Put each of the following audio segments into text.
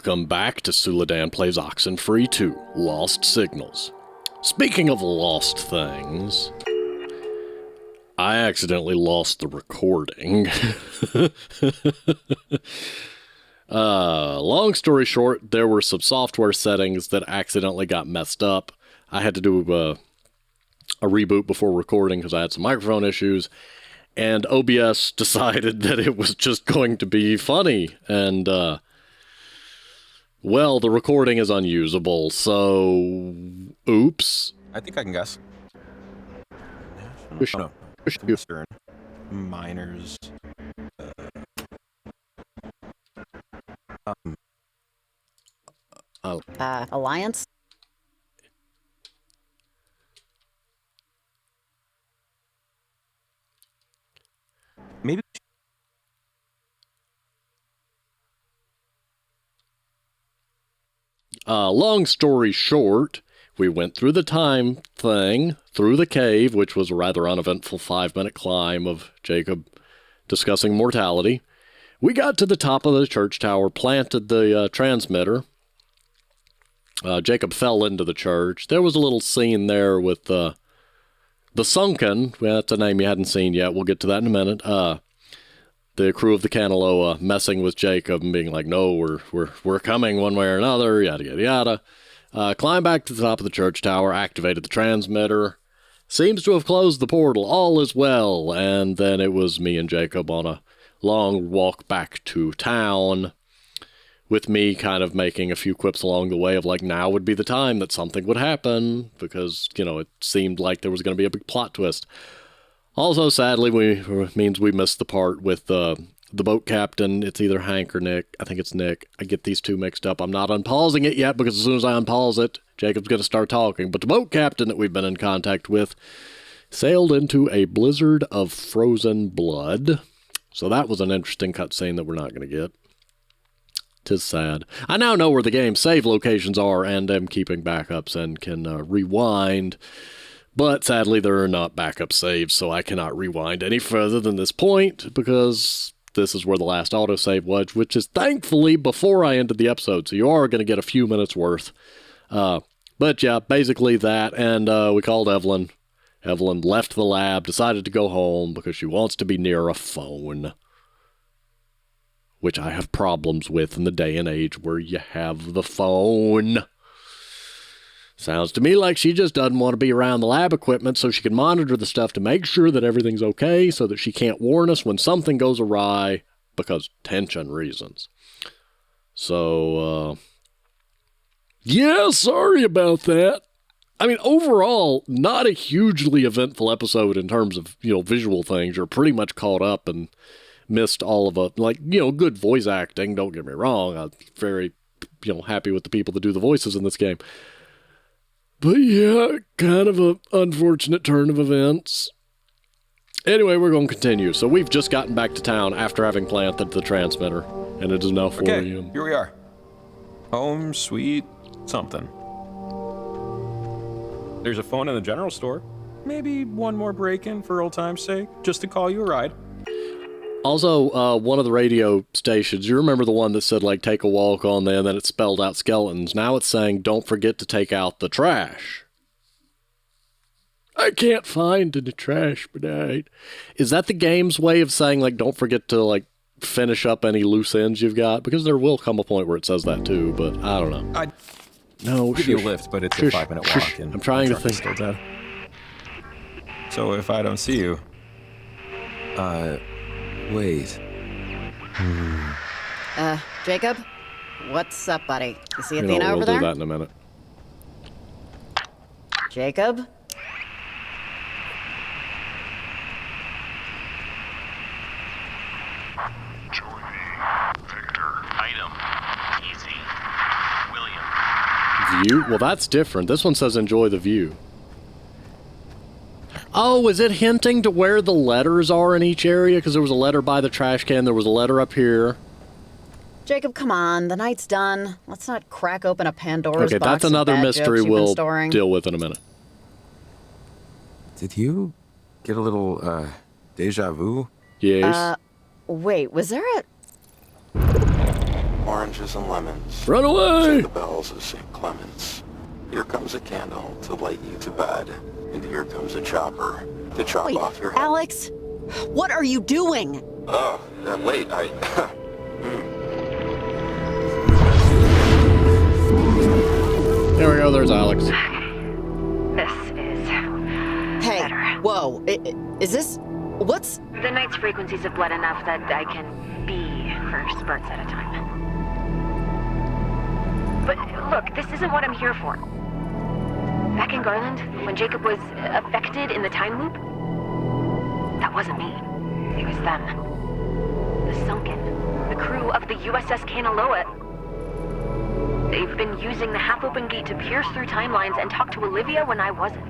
Welcome back to Suladan Plays OxenFree 2, Lost Signals. Speaking of lost things, I accidentally lost the recording. Long story short, there were some software settings that accidentally got messed up. I had to do a reboot before recording because I had some microphone issues, and OBS decided that it was just going to be funny, and well, the recording is unusable, so oops. I think I can guess. No. Western miners. Alliance? Maybe. Long story short, we went through the time thing, through the cave, which was a rather uneventful 5-minute climb of Jacob discussing mortality. We got to the top of the church tower, planted the transmitter. Jacob fell into the church. There was a little scene there with the Sunken. Well, that's a name you hadn't seen yet. We'll get to that in a minute. The crew of the Kanaloa messing with Jacob and being like, no, we're coming one way or another, yada, yada, yada. Climbed back to the top of the church tower, activated the transmitter. Seems to have closed the portal. All is well. And then it was me and Jacob on a long walk back to town, with me kind of making a few quips along the way of like, now would be the time that something would happen, because, you know, it seemed like there was going to be a big plot twist. Also, sadly, means we missed the part with the boat captain. It's either Hank or Nick. I think it's Nick. I get these two mixed up. I'm not unpausing it yet, because as soon as I unpause it, Jacob's going to start talking. But the boat captain that we've been in contact with sailed into a blizzard of frozen blood. So that was an interesting cutscene that we're not going to get. 'Tis sad. I now know where the game's save locations are and am keeping backups and can rewind. But sadly, there are not backup saves, so I cannot rewind any further than this point, because this is where the last autosave was, which is thankfully before I ended the episode, so you are going to get a few minutes worth. But yeah, basically that, and we called Evelyn. Evelyn left the lab, decided to go home because she wants to be near a phone, which I have problems with in the day and age where you have the phone. Sounds to me like she just doesn't want to be around the lab equipment so she can monitor the stuff to make sure that everything's okay, so that she can't warn us when something goes awry because tension reasons. So, yeah, sorry about that. I mean, overall, not a hugely eventful episode in terms of, you know, visual things. You're pretty much caught up and missed all of it. Like, you know, good voice acting, don't get me wrong. I'm very, you know, happy with the people that do the voices in this game. But yeah, kind of an unfortunate turn of events. Anyway, we're going to continue. So we've just gotten back to town after having planted the transmitter, and it is now 4 a.m. Okay, here we are. Home, sweet, something. There's a phone in the general store. Maybe one more break-in for old time's sake, just to call you a ride. Also, one of the radio stations, you remember the one that said, like, take a walk on there, and then it spelled out skeletons. Now it's saying, don't forget to take out the trash. I can't find any trash, but is that the game's way of saying, like, don't forget to, like, finish up any loose ends you've got? Because there will come a point where it says that, too, but I don't know. I'd No, give you a lift, but it's a 5-minute walk. And I'm trying to think. still dead. So if I don't see you... wait. Jacob? What's up, buddy? You see You Athena know, over we'll there? do that in a minute. Jacob? Join me. Victor. Item. Easy. William. View? Well, that's different. This one says enjoy the view. Oh, is it hinting to where the letters are in each area? Because there was a letter by the trash can, there was a letter up here. Jacob, come on. The night's done. Let's not crack open a Pandora's Okay, box that's of another bad mystery jokes you've been we'll storing. deal with in a minute. Did you get a little, deja vu? Yes. Wait, was there a... oranges and lemons. Run away! Sing the bells of St. Clement's. Here comes a candle to light you to bed. And here comes a chopper to chop Wait, off your head. Alex, what are you doing? Oh, wait, There we go, there's Alex. This is Hey, better. whoa, is this, what's, The night's frequencies have bled enough that I can be for spurts at a time. But look, this isn't what I'm here for. Back in Garland, when Jacob was affected in the time loop, that wasn't me. It was them. The Sunken. The crew of the USS Kanaloa. They've been using the half-open gate to pierce through timelines and talk to Olivia when I wasn't.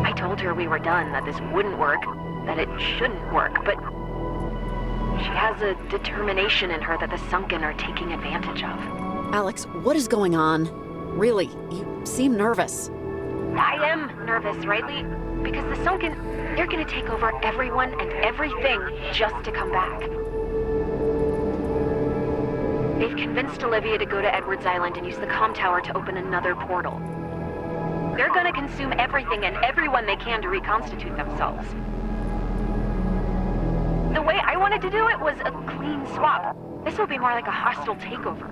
I told her we were done, that this wouldn't work, that it shouldn't work, but she has a determination in her that the Sunken are taking advantage of. Alex, what is going on? Really, you seem nervous. I am nervous, rightly, because the Sunken, they're gonna take over everyone and everything just to come back. They've convinced Olivia to go to Edwards Island and use the comm tower to open another portal. They're gonna consume everything and everyone they can to reconstitute themselves. The way I wanted to do it was a clean swap. This will be more like a hostile takeover.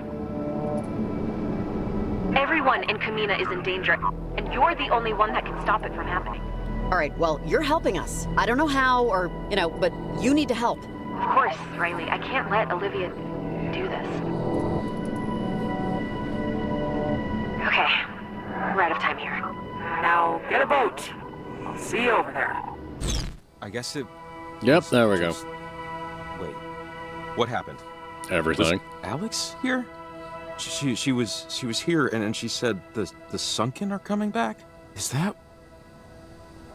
Everyone in Kamina is in danger, and you're the only one that can stop it from happening. All right, well, you're helping us. I don't know how or, but you need to help. Of course, Riley, I can't let Olivia do this. Okay, we're out of time here. Now, get a boat. I'll see you over there. I guess it... Yep, there we go. Wait. What happened? Everything. Was Alex here? She was here and she said the Sunken are coming back? Is that...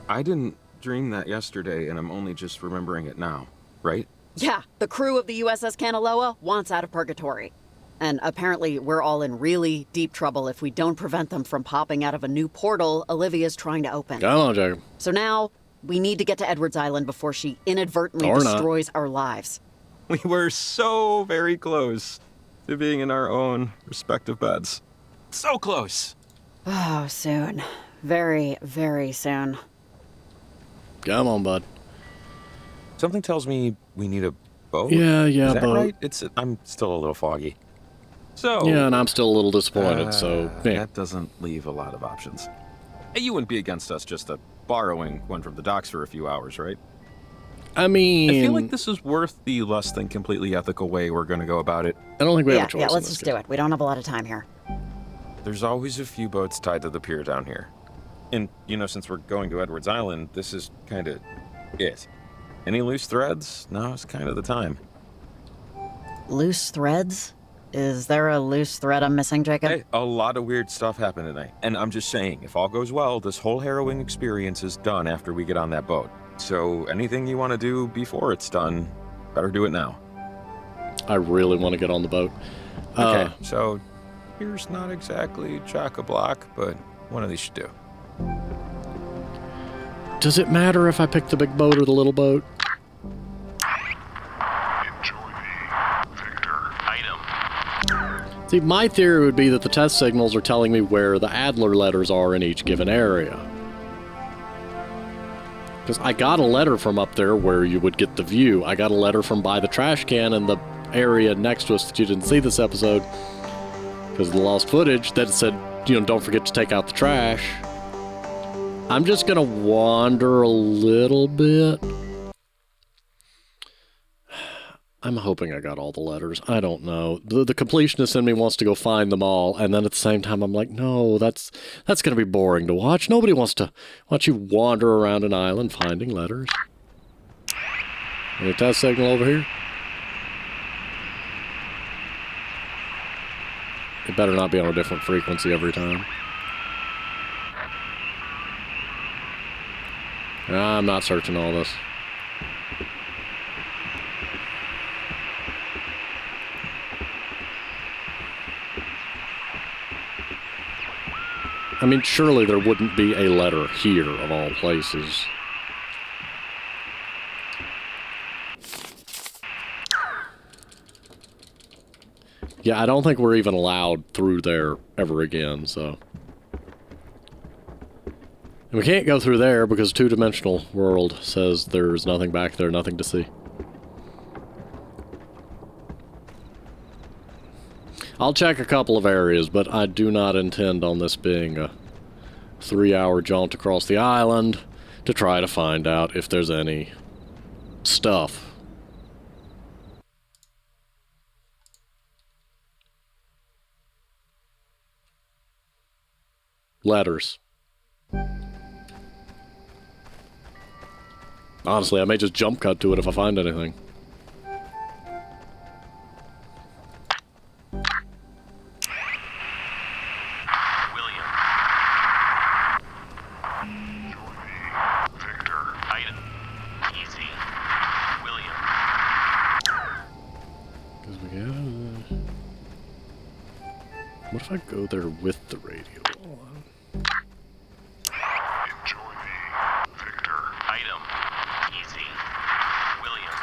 I didn't dream that yesterday and I'm only just remembering it now, right? Yeah, the crew of the USS Kanaloa wants out of purgatory. And apparently we're all in really deep trouble if we don't prevent them from popping out of a new portal Olivia's trying to open. Come on, Jacob. So now, we need to get to Edwards Island before she inadvertently Or not. destroys our lives. We were so very close to being in our own respective beds. So close! Oh, soon. Very, very soon. Come on, bud. Something tells me we need a boat. Yeah, Is that boat. right? I'm still a little foggy. So... Yeah, and I'm still a little disappointed, so... Yeah. That doesn't leave a lot of options. Hey, you wouldn't be against us just borrowing one from the docks for a few hours, right? I mean... I feel like this is worth the less than completely ethical way we're going to go about it. I don't think we have Yeah, a choice. yeah, in let's this just case. do it. We don't have a lot of time here. There's always a few boats tied to the pier down here. And, since we're going to Edwards Island, this is kind of it. Any loose threads? Now's kind of the time. Loose threads? Is there a loose thread I'm missing, Jacob? Hey, a lot of weird stuff happened tonight. And I'm just saying, if all goes well, this whole harrowing experience is done after we get on that boat. So anything you want to do before it's done, better do it now. I really want to get on the boat. Okay, so here's not exactly chock-a-block, but one of these should do. Does it matter if I pick the big boat or the little boat? Enjoy me. Victor. Item. See, my theory would be that the test signals are telling me where the Adler letters are in each given area. Because I got a letter from up there where you would get the view. I got a letter from by the trash can in the area next to us that you didn't see this episode because of the lost footage that said, don't forget to take out the trash. I'm just going to wander a little bit. I'm hoping I got all the letters. I don't know. The completionist in me wants to go find them all, and then at the same time I'm like, no, that's going to be boring to watch. Nobody wants to watch you wander around an island finding letters. Any test signal over here? It better not be on a different frequency every time. I'm not searching all this. I mean, surely there wouldn't be a letter here of all places. Yeah, I don't think we're even allowed through there ever again, so... And we can't go through there because two-dimensional world says there's nothing back there, nothing to see. I'll check a couple of areas, but I do not intend on this being a 3-hour jaunt across the island to try to find out if there's any stuff. Letters. Honestly, I may just jump cut to it if I find anything. William. Victor. Item. Easy. William. What if I go there with the radio? Enjoy me. Victor. Item. Easy. William.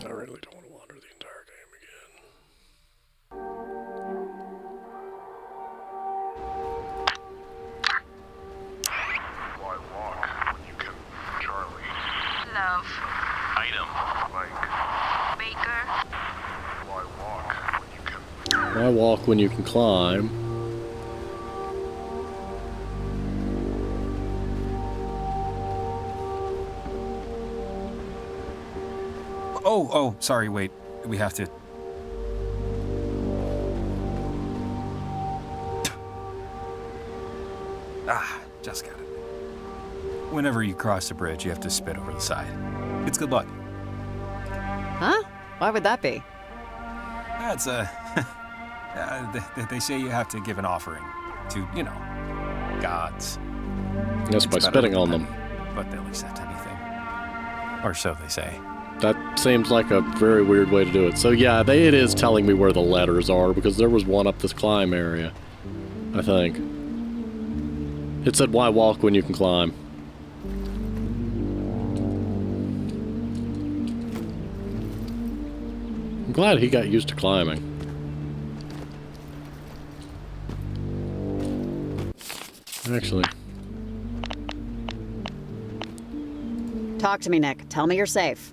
I really don't want to wander the entire game again. Why walk when you can, Charlie? Love. Item. Like. Baker. Why walk when you can? Why walk when you can climb? Oh, sorry, wait. We have to... Just got it. Whenever you cross the bridge, you have to spit over the side. It's good luck. Huh? Why would that be? That's they say you have to give an offering to, you know, gods. Yes, by It's better spitting than on them. money, but they'll accept anything. Or so they say. That seems like a very weird way to do it. So yeah, it is telling me where the letters are, because there was one up this climb area, I think. It said, why walk when you can climb? I'm glad he got used to climbing. Actually. Talk to me, Nick. Tell me you're safe.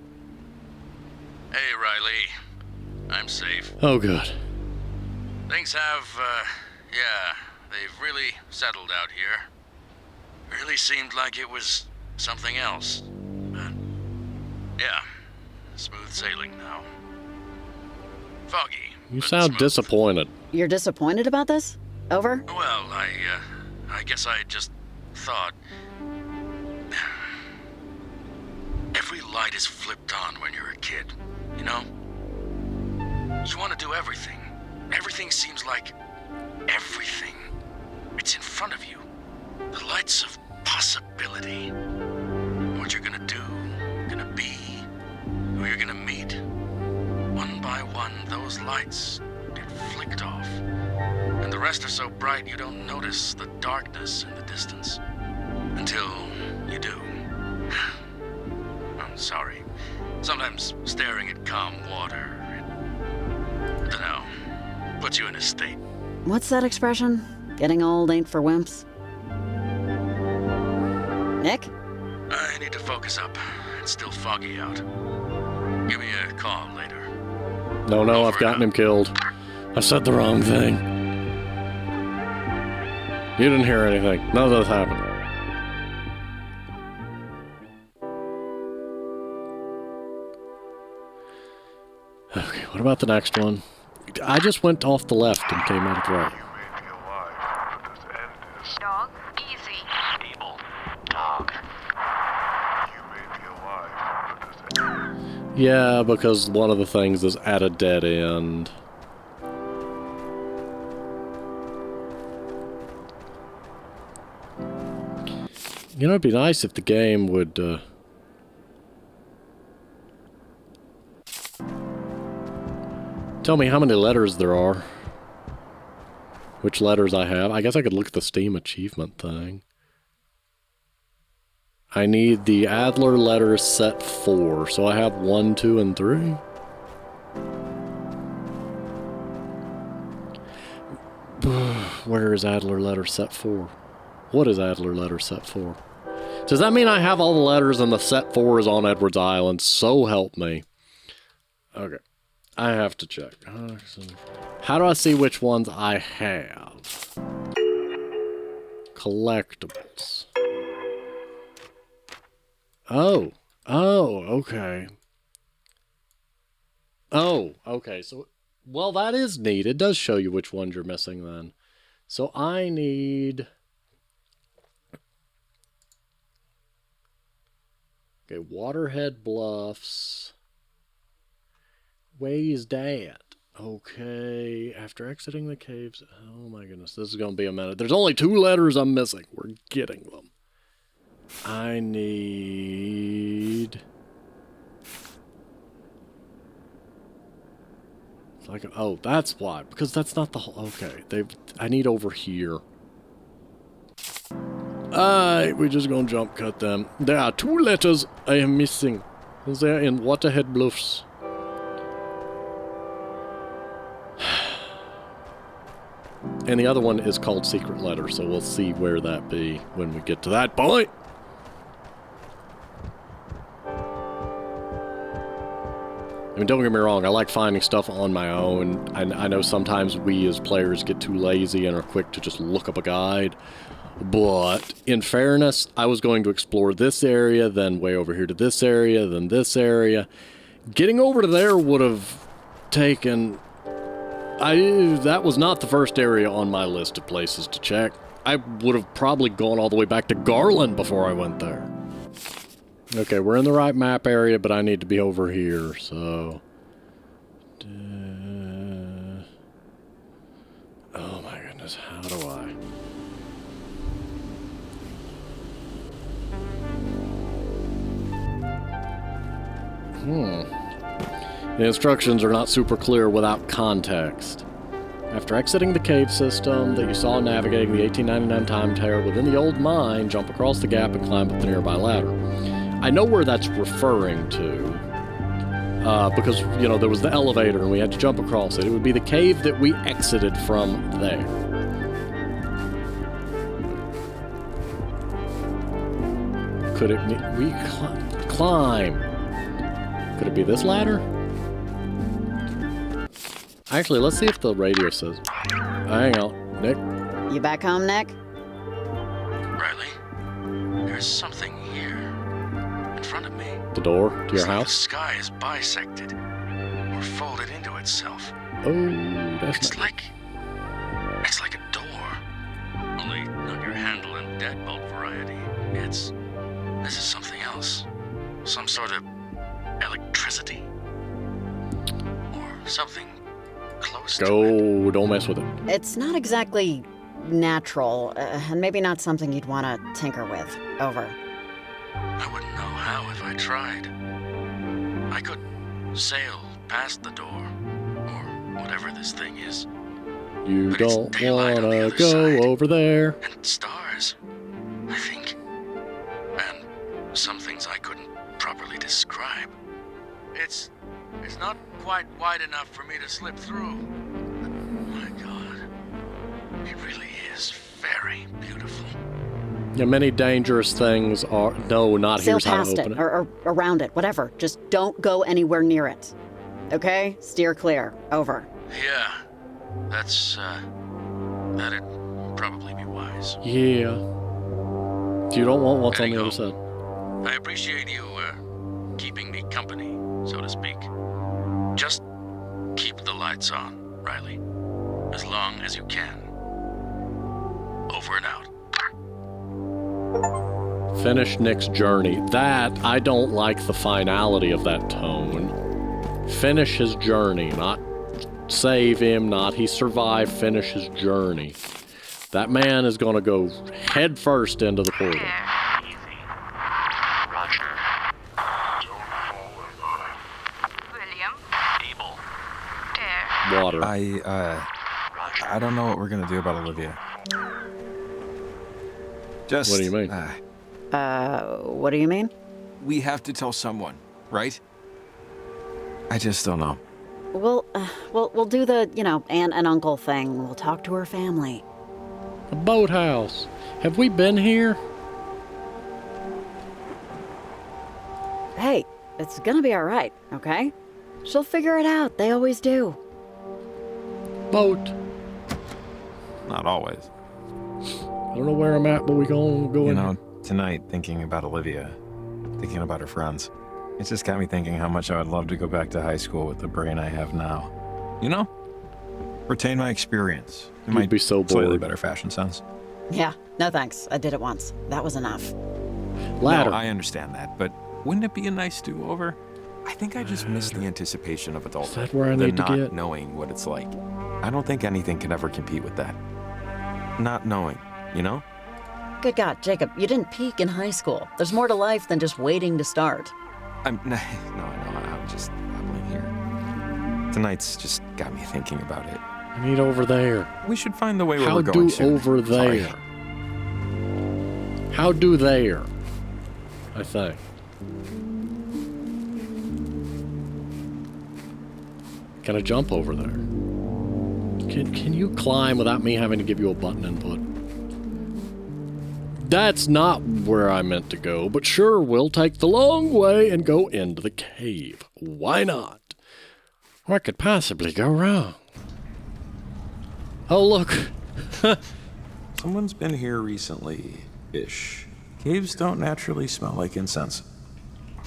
Hey, Riley. I'm safe. Oh, good. Things have, yeah, they've really settled out here. Really seemed like it was something else. But, yeah, smooth sailing now. Foggy. You but sound smooth. disappointed. You're disappointed about this? Over? Well, I guess I just thought... Every light is flipped on when you're a kid, you know? You want to do everything. Everything seems like... everything. It's in front of you. The lights of possibility. What you're gonna do, gonna be, who you're gonna meet. One by one, those lights get flicked off. And the rest are so bright you don't notice the darkness in the distance. Until you do. I'm sorry. Sometimes staring at calm water, I don't know, puts you in a state. What's that expression? Getting old ain't for wimps. Nick? I need to focus up. It's still foggy out. Give me a call later. No, I've gotten him killed. I said the wrong thing. You didn't hear anything. None of this happened. Okay, what about the next one? I just went off the left and came out of the right. You may be alive, but this end is Dog. Easy. stable. Dog. You may be alive, but this end Yeah, because one of the things is at a dead end. You know, it'd be nice if the game would, tell me how many letters there are. which letters I have. I guess I could look at the Steam achievement thing. I need the Adler letters set 4, so I have 1, 2, and 3. Where is Adler letter set 4? What is Adler letter set 4? Does that mean I have all the letters and the set 4 is on Edwards Island? So help me. Okay. I have to check. How do I see which ones I have? Collectibles. Oh. Oh, okay. Oh, okay. So, well, that is neat. It does show you which ones you're missing then. So I need... Okay, Waterhead Bluffs. Where's that? Okay, after exiting the caves... Oh my goodness, this is going to be a minute. There's only 2 letters I'm missing. We're getting them. I need... It's like, oh, that's why. Because that's not the whole... Okay, I need over here. Alright, we're just gonna jump cut them. There are 2 letters I am missing. They're in Waterhead Bluffs. And the other one is called Secret Letter, so we'll see where that be when we get to that point. I mean, don't get me wrong, I like finding stuff on my own. I know sometimes we as players get too lazy and are quick to just look up a guide. But, in fairness, I was going to explore this area, then way over here to this area, then this area. Getting over to there would have taken... that was not the first area on my list of places to check. I would have probably gone all the way back to Garland before I went there. Okay, we're in the right map area, but I need to be over here, so... Oh my goodness, how do I... The instructions are not super clear without context. After exiting the cave system that you saw navigating the 1899 time tower within the old mine, jump across the gap and climb up the nearby ladder. I know where that's referring to, because, you know, there was the elevator and we had to jump across it. It would be the cave that we exited from there. Could it be... We climb. Could it be this ladder? Actually, let's see if the radio says... Hang on, Nick. You back home, Nick? Riley, there's something here in front of me. The door to your It's like house? the sky is bisected or folded into itself. Oh, that's It's not... like a door, only not your handle and deadbolt variety. This is something else, some sort of electricity or something close to it. Go, don't mess with it. It's not exactly natural, and maybe not something you'd want to tinker with. Over. I wouldn't know how if I tried. I could sail past the door, or whatever this thing is. You But it's don't daylight on the wanna other go side. over there. And stars, I think. And some things I couldn't properly describe. It's not quite wide enough for me to slip through. But, my God, it really is very beautiful. Yeah, many dangerous things are... No, not Sail here's how to past open it, it. or around it, whatever. Just don't go anywhere near it. Okay? Steer clear. Over. Yeah, that'd probably be wise. Yeah. You don't want what's on Gotta the other go. side. I appreciate you, keeping me company, so to speak. Just keep the lights on, Riley. As long as you can. Over and out. Finish Nick's journey. That, I don't like the finality of that tone. Finish his journey, not save him, not he survived, finish his journey. That man is gonna go head first into the portal. Roger. Don't fall in line. William? Able. Dare? Water. I, Roger. I don't know what we're gonna do about Olivia. Just... What do you mean? What do you mean? We have to tell someone, right? I just don't know. We'll do the, aunt and uncle thing. We'll talk to her family. A boathouse. Have we been here? Hey, it's gonna be alright, okay? She'll figure it out. They always do. Boat. Not always. I don't know where I'm at, but we gonna go You in. know, tonight, thinking about Olivia, thinking about her friends, it just got me thinking how much I would love to go back to high school with the brain I have now. You know? Retain my experience. It might be so slightly bored. better fashion sense. Yeah, no thanks. I did it once. That was enough. Ladder. No, I understand that, but wouldn't it be a nice do-over? I think I just miss the anticipation of adulthood. Is that where I the need to not get? knowing what it's like. I don't think anything can ever compete with that. Not knowing, you know? Good God, Jacob, you didn't peak in high school. There's more to life than just waiting to start. No, I know, I'm just babbling here. Tonight's just got me thinking about it. I need over there. We should find the way where How we're going do soon. over Sorry. there? How do there? I think. Can I jump over there? Can you climb without me having to give you a button input? That's not where I meant to go, but sure, we'll take the long way and go into the cave. Why not? What could possibly go wrong? Oh, look. Someone's been here recently-ish. Caves don't naturally smell like incense.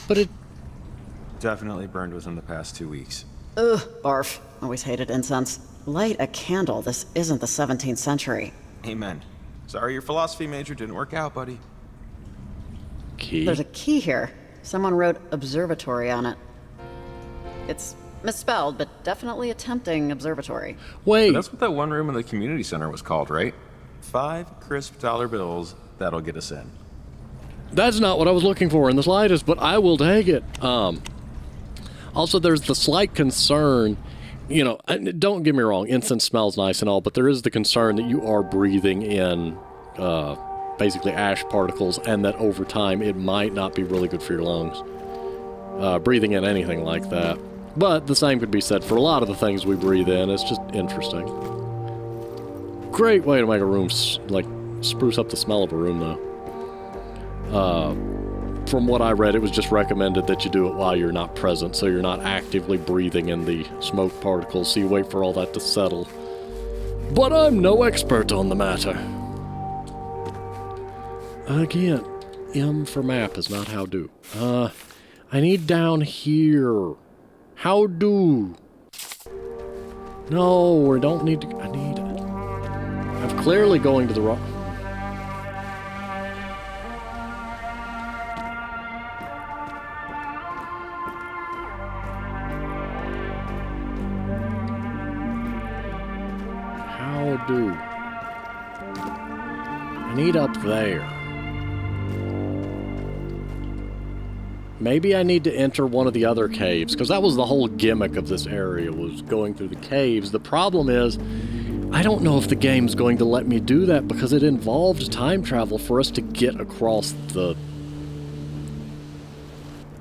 But it... Definitely burned within the past 2 weeks. Ugh, barf. Always hated incense. Light a candle. This isn't the 17th century. Amen. Sorry your philosophy major didn't work out, buddy. Key? There's a key here. Someone wrote observatory on it. It's misspelled, but definitely a tempting observatory. Wait. That's what that one room in the community center was called, right? 5 crisp dollar bills, that'll get us in. That's not what I was looking for in the slightest, but I will take it. Also, there's the slight concern, don't get me wrong, incense smells nice and all, but there is the concern that you are breathing in basically ash particles, and that over time it might not be really good for your lungs. Breathing in anything like that. But the same could be said for a lot of the things we breathe in. It's just interesting. Great way to make a room, spruce up the smell of a room, though. From what I read, it was just recommended that you do it while you're not present, so you're not actively breathing in the smoke particles, so you wait for all that to settle. But I'm no expert on the matter. Again, M for map is not how do. I need down here. How do? No, we don't need to... I'm clearly going to the wrong... Do. I need up there. Maybe I need to enter one of the other caves, because that was the whole gimmick of this area, was going through the caves. The problem is, I don't know if the game's going to let me do that, because it involved time travel for us to get across the...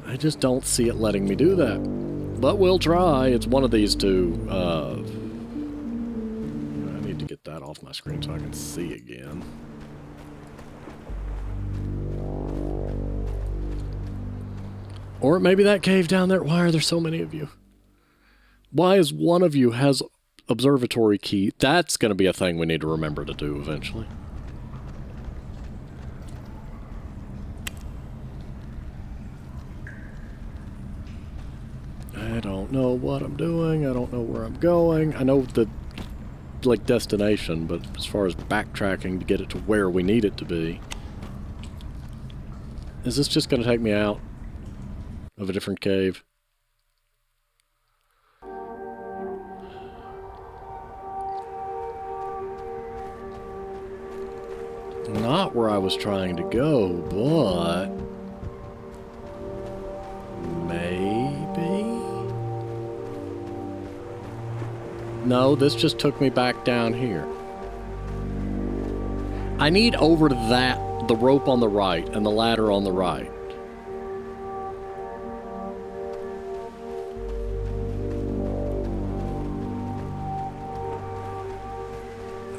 I just don't see it letting me do that. But we'll try. It's one of these two. Get that off my screen so I can see again. Or maybe that cave down there. Why are there so many of you? Why is one of you has observatory key? That's going to be a thing we need to remember to do eventually. I don't know what I'm doing. I don't know where I'm going. I know the destination, but as far as backtracking to get it to where we need it to be, is this just going to take me out of a different cave? Not where I was trying to go, but maybe. No, this just took me back down here. I need over to that, the rope on the right and the ladder on the right.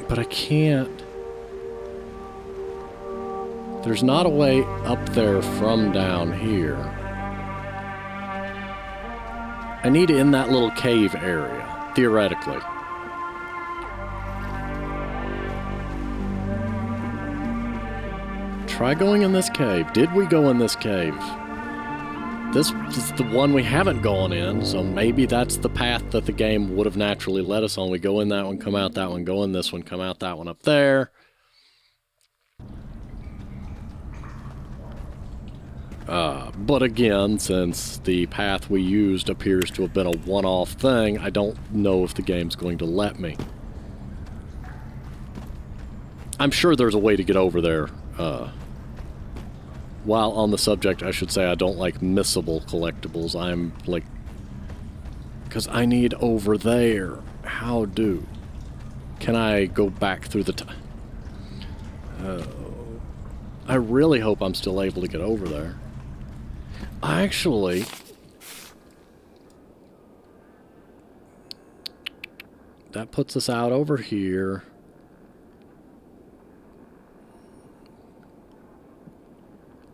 But I can't. There's not a way up there from down here. I need it in that little cave area, theoretically. Try going in this cave. Did we go in this cave? This is the one we haven't gone in, so maybe that's the path that the game would have naturally led us on. We go in that one, come out that one, go in this one, come out that one up there. But again, since the path we used appears to have been a one-off thing, I don't know if the game's going to let me. I'm sure there's a way to get over there. While on the subject, I should say I don't like missable collectibles. I'm like... because I need over there. How do? Can I go back through the time? I really hope I'm still able to get over there. Actually, that puts us out over here.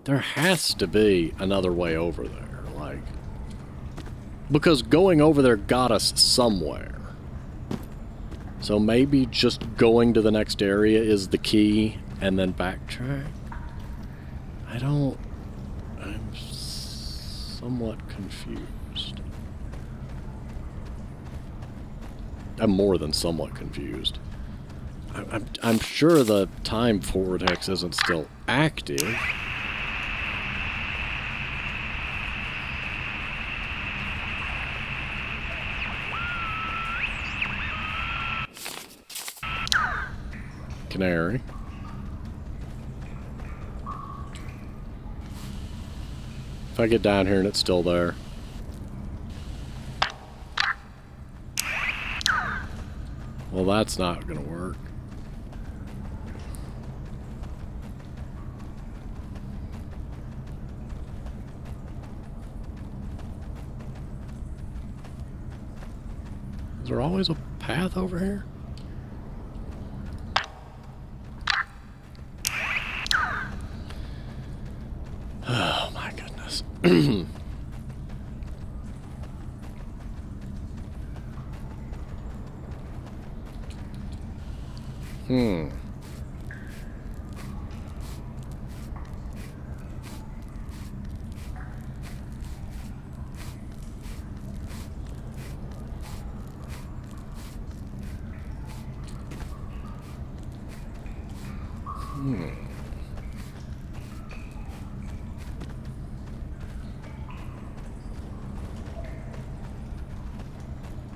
There has to be another way over there, like, because going over there got us somewhere. So maybe just going to the next area is the key and then backtrack. I'm somewhat confused. I'm more than somewhat confused. I'm sure the time vortex isn't still active. Canary. If I get down here and it's still there. Well, that's not gonna work. Is there always a path over here? Oh my goodness.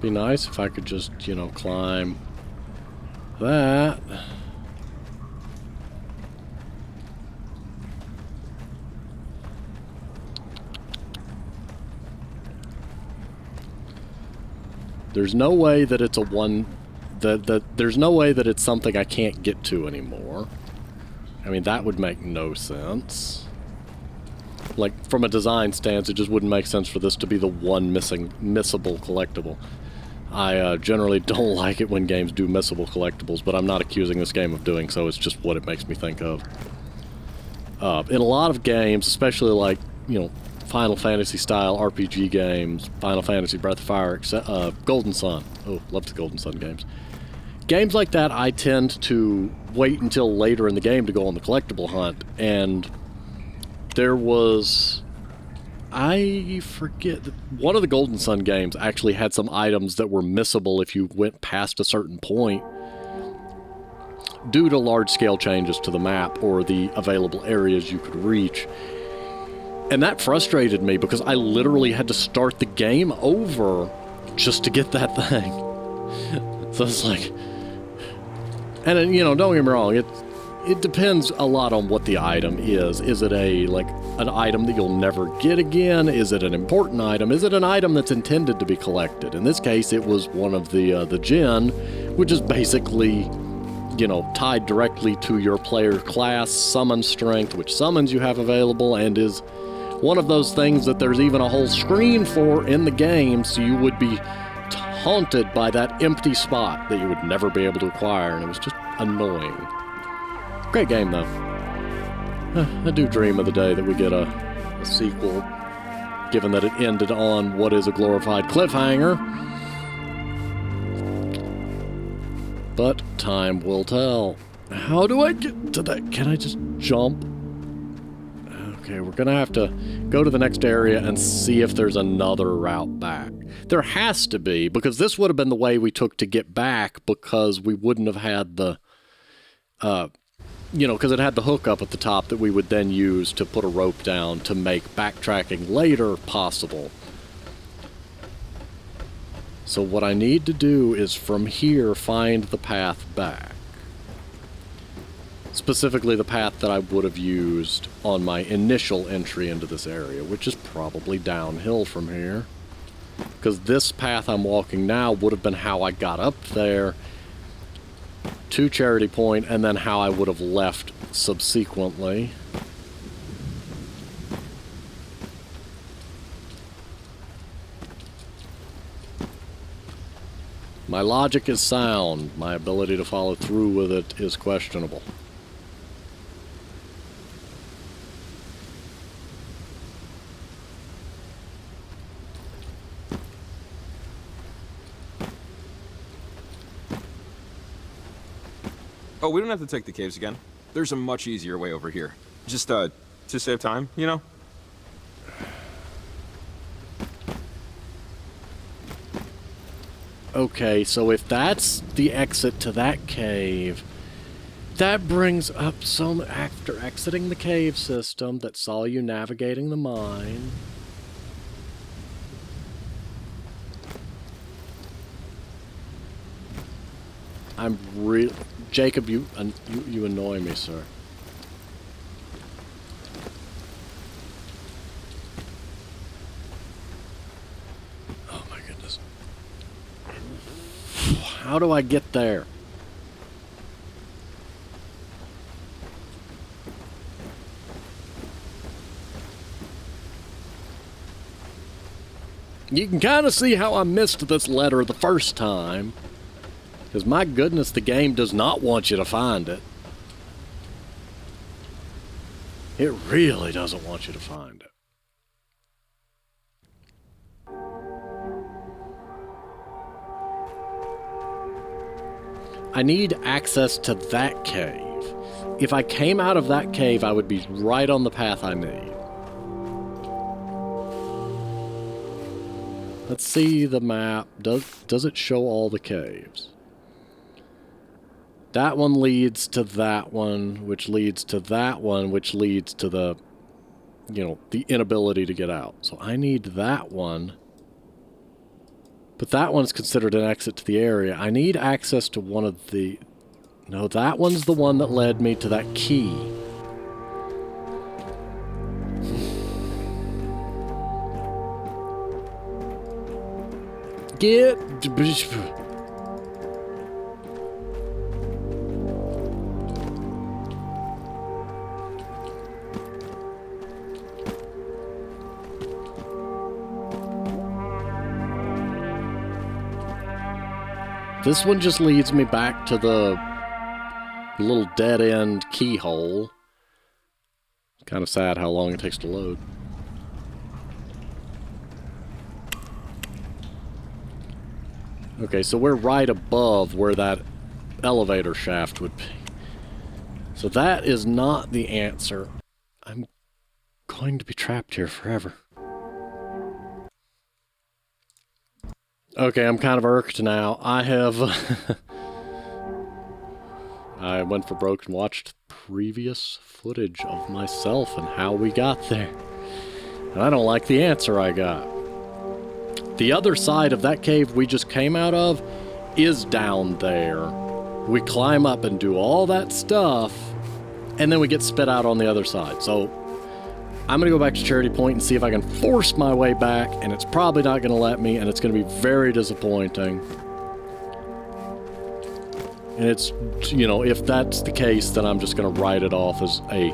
Be nice if I could just, you know, climb that. There's no way that it's a one... there's no way that it's something I can't get to anymore. I mean, that would make no sense. Like, from a design stance, it just wouldn't make sense for this to be the one missable collectible. I generally don't like it when games do missable collectibles, but I'm not accusing this game of doing so. It's just what it makes me think of. In a lot of games, especially like, you know, Final Fantasy style RPG games, Final Fantasy Breath of Fire, Golden Sun. Oh, love the Golden Sun games. Games like that, I tend to wait until later in the game to go on the collectible hunt, and there was... I forget, one of the Golden Sun games actually had some items that were missable if you went past a certain point due to large-scale changes to the map or the available areas you could reach. And that frustrated me because I literally had to start the game over just to get that thing. So it's like... And, you know, don't get me wrong, it depends a lot on what the item is. Is it a, like, an item that you'll never get again? Is it an important item? Is it an item that's intended to be collected? In this case, it was one of the Jinn, which is basically, you know, tied directly to your player class, summon strength, which summons you have available, and is one of those things that there's even a whole screen for in the game, so you would be haunted by that empty spot that you would never be able to acquire, and it was just annoying. Great game, though. I do dream of the day that we get a sequel, given that it ended on what is a glorified cliffhanger. But time will tell. How do I get to that? Can I just jump? Okay, we're gonna have to go to the next area and see if there's another route back. There has to be, because this would have been the way we took to get back, because we wouldn't have had the, you know, because it had the hook up at the top that we would then use to put a rope down to make backtracking later possible. So what I need to do is from here find the path back. Specifically the path that I would have used on my initial entry into this area, which is probably downhill from here. Because this path I'm walking now would have been how I got up there to Charity Point, and then how I would have left subsequently. My logic is sound. My ability to follow through with it is questionable. Oh, we don't have to take the caves again. There's a much easier way over here. Just, to save time, you know? Okay, so if that's the exit to that cave, that brings up some, after exiting the cave system that saw you navigating the mine. I'm real, Jacob, you annoy me, sir. Oh my goodness. How do I get there? You can kind of see how I missed this letter the first time. Because my goodness, the game does not want you to find it. It really doesn't want you to find it. I need access to that cave. If I came out of that cave, I would be right on the path I need. Let's see the map. Does it show all the caves? That one leads to that one, which leads to that one, which leads to the, you know, the inability to get out. So I need that one. But that one's considered an exit to the area. I need access to one of the... No, that one's the one that led me to that key. Get... This one just leads me back to the little dead-end keyhole. Kind of sad how long it takes to load. Okay, so we're right above where that elevator shaft would be. So that is not the answer. I'm going to be trapped here forever. Okay, I'm kind of irked now. I have... I went for broke and watched previous footage of myself and how we got there. And I don't like the answer I got. The other side of that cave we just came out of is down there. We climb up and do all that stuff, and then we get spit out on the other side. So I'm going to go back to Charity Point and see if I can force my way back, and it's probably not going to let me, and it's going to be very disappointing. And it's, you know, if that's the case, then I'm just going to write it off as a,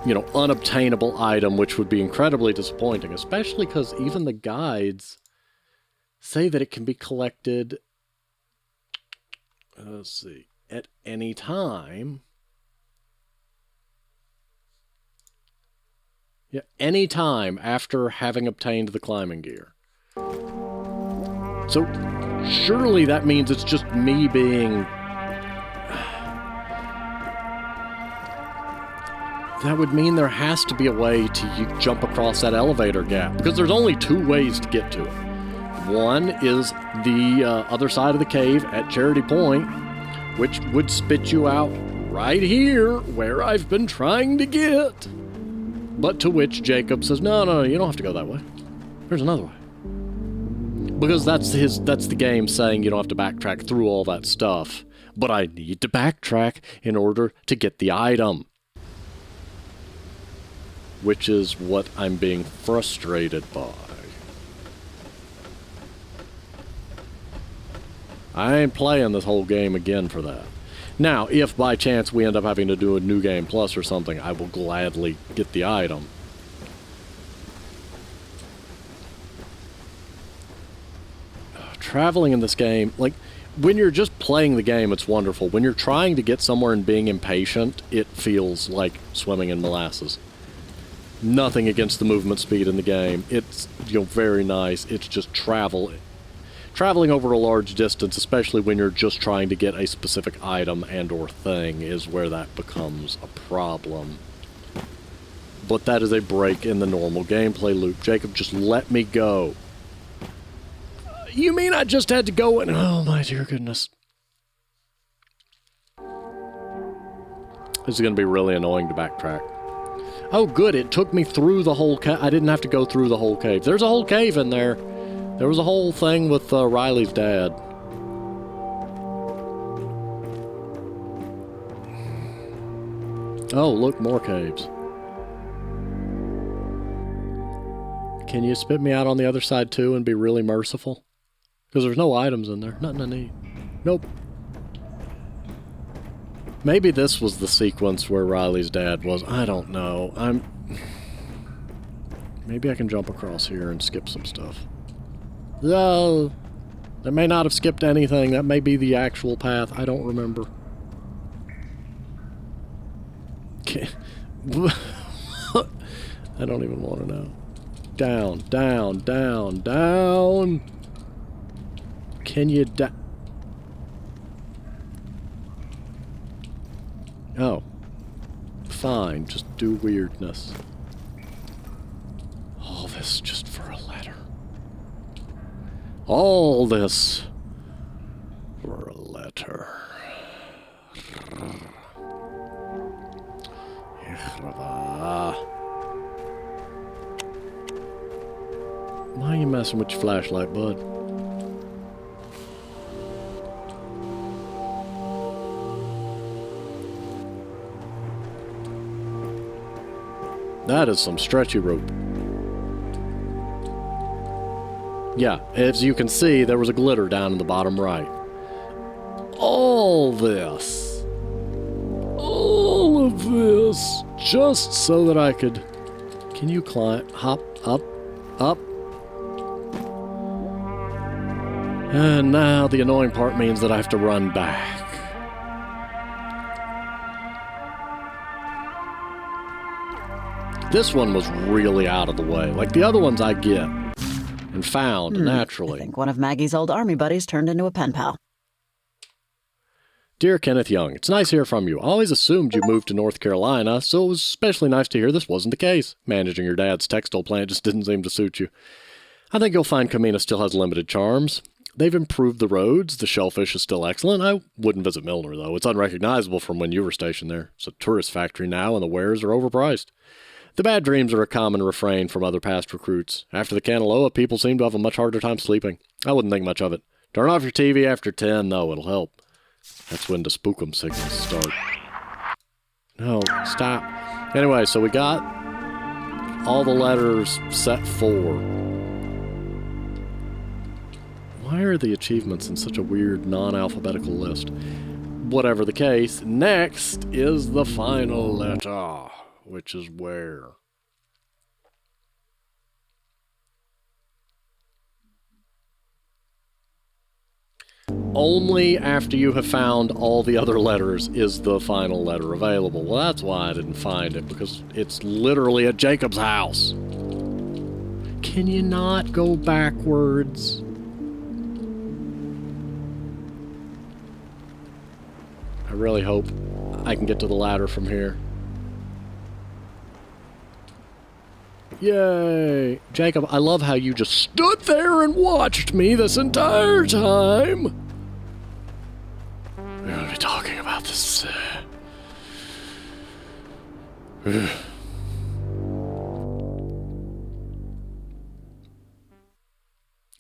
you know, unobtainable item, which would be incredibly disappointing, especially because even the guides say that it can be collected, let's see, at any time. Yeah, any time after having obtained the climbing gear. So, surely that means it's just me being... That would mean there has to be a way to jump across that elevator gap, because there's only two ways to get to it. One is the other side of the cave at Charity Point, which would spit you out right here, where I've been trying to get. But to which Jacob says, no, you don't have to go that way. There's another way. Because that's the game saying you don't have to backtrack through all that stuff. But I need to backtrack in order to get the item. Which is what I'm being frustrated by. I ain't playing this whole game again for that. Now, if by chance we end up having to do a New Game Plus or something, I will gladly get the item. Traveling in this game, like, when you're just playing the game, it's wonderful. When you're trying to get somewhere and being impatient, it feels like swimming in molasses. Nothing against the movement speed in the game. It's, you know, very nice. It's just traveling over a large distance, especially when you're just trying to get a specific item and or thing, is where that becomes a problem. But that is a break in the normal gameplay loop. Jacob, just let me go. You mean I just had to go and... Oh my dear goodness. This is going to be really annoying to backtrack. Oh good, it took me through the whole cave. I didn't have to go through the whole cave. There's a whole cave in there. There was a whole thing with Riley's dad. Oh, look, more caves. Can you spit me out on the other side too and be really merciful? Because there's no items in there. Nothing I need. Nope. Maybe this was the sequence where Riley's dad was. I don't know. Maybe I can jump across here and skip some stuff. No, that may not have skipped anything. That may be the actual path. I don't remember. I don't even want to know. Down, down, down, down. Can you Oh. Fine, just do weirdness. All this just for a letter. All this for a letter. Why are you messing with your flashlight, bud? That is some stretchy rope. Yeah, as you can see, there was a glitter down in the bottom right. All of this, just so that I could... Can you climb? Hop, up, up. And now the annoying part means that I have to run back. This one was really out of the way. Like the other ones I get and found naturally. I think one of Maggie's old army buddies turned into a pen pal. Dear Kenneth Young, it's nice to hear from you. I always assumed you moved to North Carolina, so it was especially nice to hear this wasn't the case. Managing your dad's textile plant just didn't seem to suit you. I think you'll find Kamina still has limited charms. They've improved the roads, the shellfish is still excellent. I wouldn't visit Milner, though. It's unrecognizable from when you were stationed there. It's a tourist factory now, and the wares are overpriced. The bad dreams are a common refrain from other past recruits. After the Kanaloa, people seem to have a much harder time sleeping. I wouldn't think much of it. Turn off your TV after 10, though, it'll help. That's when the spookum signals start. No, stop. Anyway, so we got all the letters set 4. Why are the achievements in such a weird non-alphabetical list? Whatever the case, next is the final letter, which is where? Only after you have found all the other letters is the final letter available. Well, that's why I didn't find it, because it's literally at Jacob's house. Can you not go backwards? I really hope I can get to the ladder from here. Yay! Jacob, I love how you just stood there and watched me this entire time! We're gonna be talking about this.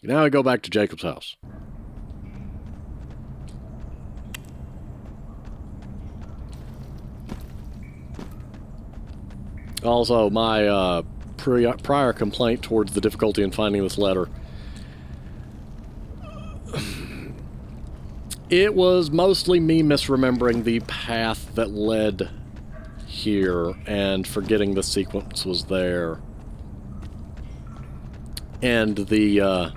Now I go back to Jacob's house. Also, my prior complaint towards the difficulty in finding this letter. It was mostly me misremembering the path that led here and forgetting the sequence was there. And the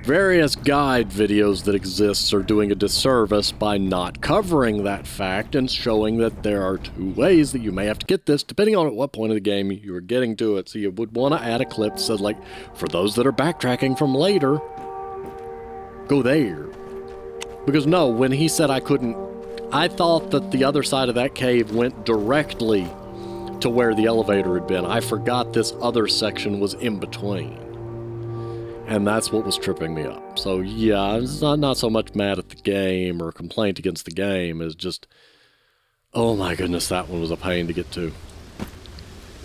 various guide videos that exist are doing a disservice by not covering that fact and showing that there are 2 ways that you may have to get this, depending on at what point of the game you are getting to it. So you would want to add a clip that says, like, for those that are backtracking from later, go there. Because no, when he said I couldn't, I thought that the other side of that cave went directly to where the elevator had been. I forgot this other section was in between. And that's what was tripping me up. So yeah, it's not so much mad at the game or a complaint against the game. It's just, oh my goodness, that one was a pain to get to.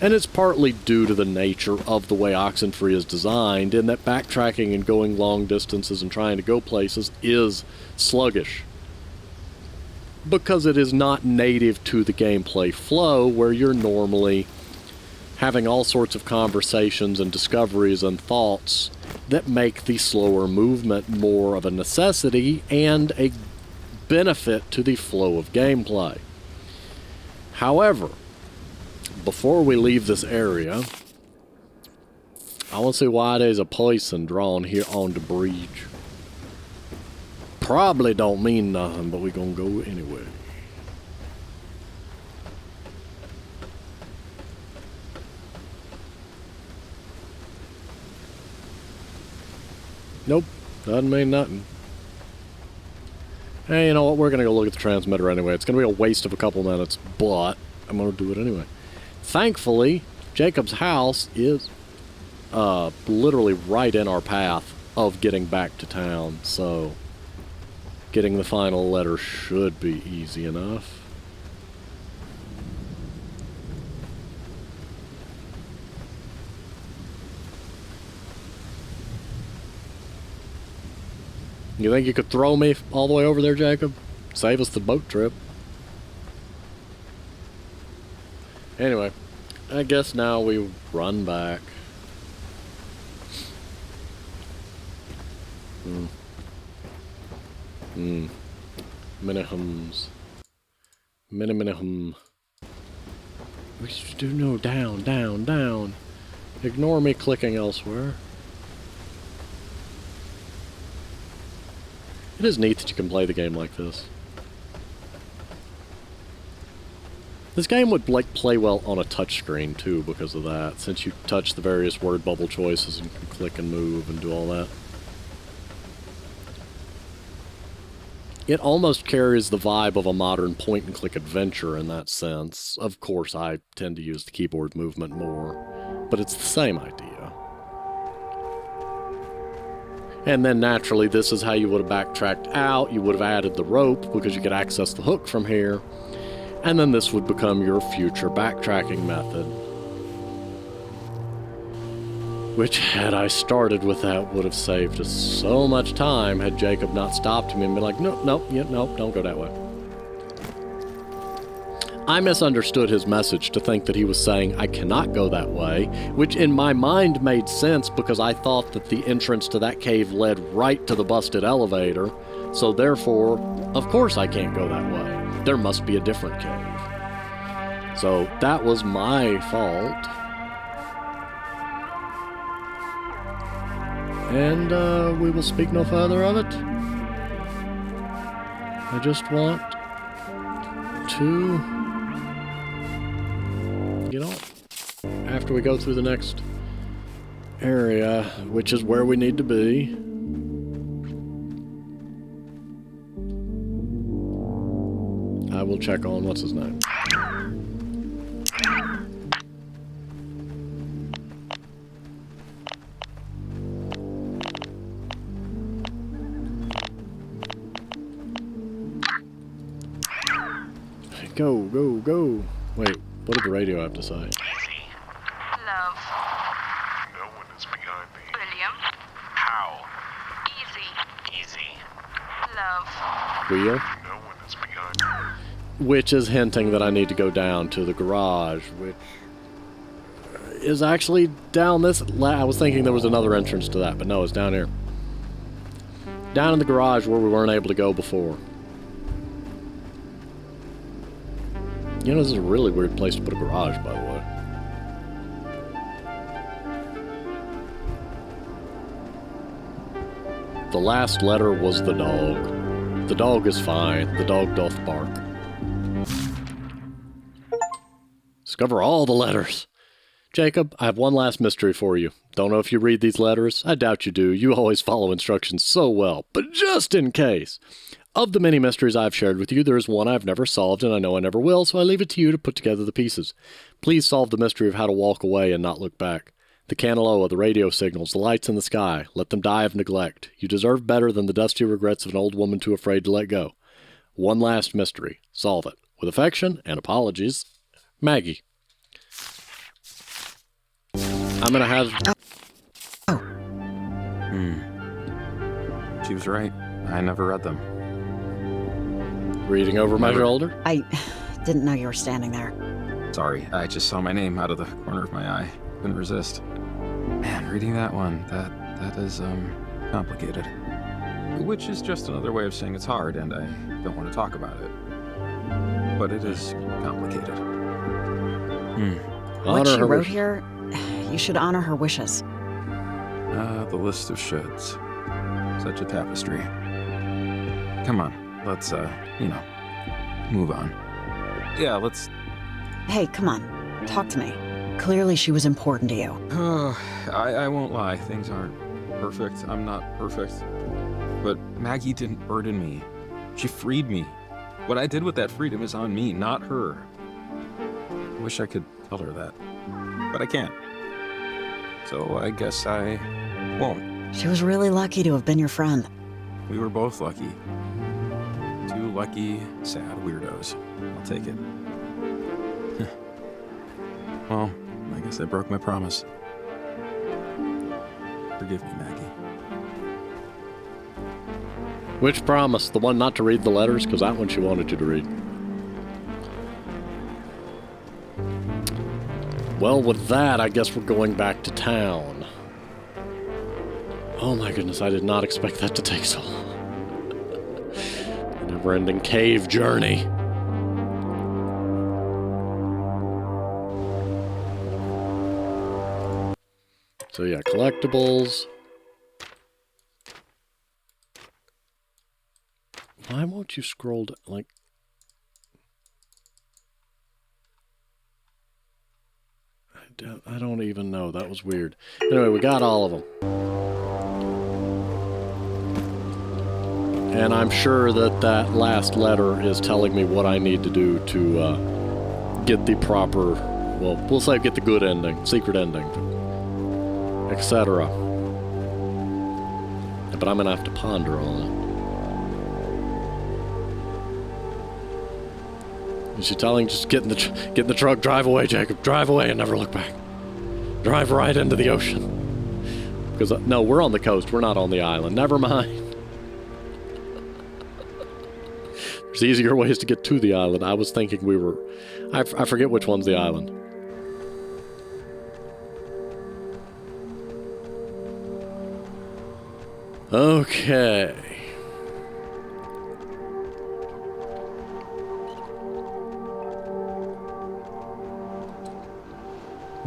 And it's partly due to the nature of the way OxenFree is designed, in that backtracking and going long distances and trying to go places is sluggish. Because it is not native to the gameplay flow, where you're normally having all sorts of conversations and discoveries and thoughts that make the slower movement more of a necessity and a benefit to the flow of gameplay. However, before we leave this area, I want to see why there's a poison drawn here on the bridge. Probably don't mean nothing, but we're gonna go anyway. Nope, doesn't mean nothing. Hey, you know what? We're gonna go look at the transmitter anyway. It's gonna be a waste of a couple minutes, but I'm gonna do it anyway. Thankfully, Jacob's house is literally right in our path of getting back to town, so getting the final letter should be easy enough. You think you could throw me all the way over there, Jacob? Save us the boat trip. Anyway, I guess now we run back. Minihums. Minihum. We should do no down, down, down. Ignore me clicking elsewhere. It is neat that you can play the game like this. This game would play well on a touchscreen too because of that, since you touch the various word bubble choices and can click and move and do all that. It almost carries the vibe of a modern point-and-click adventure in that sense. Of course, I tend to use the keyboard movement more, but it's the same idea. And then naturally, this is how you would have backtracked out. You would have added the rope because you could access the hook from here. And then this would become your future backtracking method. Which, had I started with that, would have saved us so much time had Jacob not stopped me and been like, nope, nope, yeah, nope, don't go that way. I misunderstood his message to think that he was saying, I cannot go that way, which in my mind made sense because I thought that the entrance to that cave led right to the busted elevator, so therefore, of course I can't go that way. There must be a different cave. So that was my fault. And we will speak no further of it. I just want to, you know, after we go through the next area, which is where we need to be, I will check on what's his name. Go, go, go. Wait, what did the radio have to say? Easy. Love. No one is behind me. William. How? Easy. Easy. Love. Wheel? No one is behind me. Which is hinting that I need to go down to the garage, which is actually down this... I was thinking there was another entrance to that, but no, it's down here. Down in the garage where we weren't able to go before. You know, this is a really weird place to put a garage, by the way. The last letter was the dog. The dog is fine. The dog doth bark. Discover all the letters. Jacob, I have one last mystery for you. Don't know if you read these letters. I doubt you do. You always follow instructions so well. But just in case. Of the many mysteries I've shared with you, there is one I've never solved, and I know I never will, so I leave it to you to put together the pieces. Please solve the mystery of how to walk away and not look back. The Canaloa, the radio signals, the lights in the sky, let them die of neglect. You deserve better than the dusty regrets of an old woman too afraid to let go. One last mystery. Solve it. With affection and apologies, Maggie. I'm gonna have... She was right. I never read them. Reading over my shoulder? I didn't know you were standing there. Sorry, I just saw my name out of the corner of my eye. Couldn't resist. Man, reading that one, that is, complicated. Which is just another way of saying it's hard, and I don't want to talk about it. But it is complicated. What she wrote here, you should honor her wishes. The list of shoulds. Such a tapestry. Come on, let's, move on. Yeah, let's... Hey, come on. Talk to me. Clearly she was important to you. I won't lie, things aren't perfect. I'm not perfect. But Maggie didn't burden me. She freed me. What I did with that freedom is on me, not her. I wish I could tell her that. But I can't. So I guess I won't. She was really lucky to have been your friend. We were both lucky. Two lucky, sad weirdos. I'll take it. Well, I guess I broke my promise. Forgive me, Maggie. Which promise? The one not to read the letters? Because that one she wanted you to read. Well, with that, I guess we're going back to town. Oh my goodness, I did not expect that to take so long. A never-ending cave journey. So yeah, collectibles. Why won't you scroll down, like... I don't even know. That was weird. Anyway, we got all of them. And I'm sure that that last letter is telling me what I need to do to get the proper, well, we'll say get the good ending, secret ending, etc. But I'm going to have to ponder on it. Is she telling just get in the truck, drive away, Jacob, drive away and never look back. Drive right into the ocean. Because, no, we're on the coast, we're not on the island. Never mind. There's easier ways to get to the island. I was thinking we were... I forget which one's the island. Okay.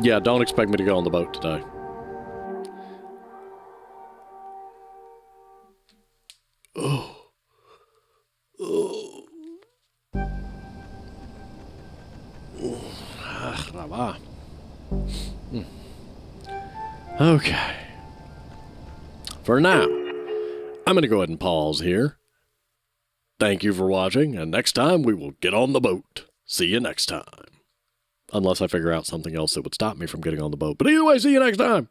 Yeah, don't expect me to go on the boat today. Oh. Oh. Okay. For now, I'm going to go ahead and pause here. Thank you for watching, and next time we will get on the boat. See you next time. Unless I figure out something else that would stop me from getting on the boat. But either way, see you next time.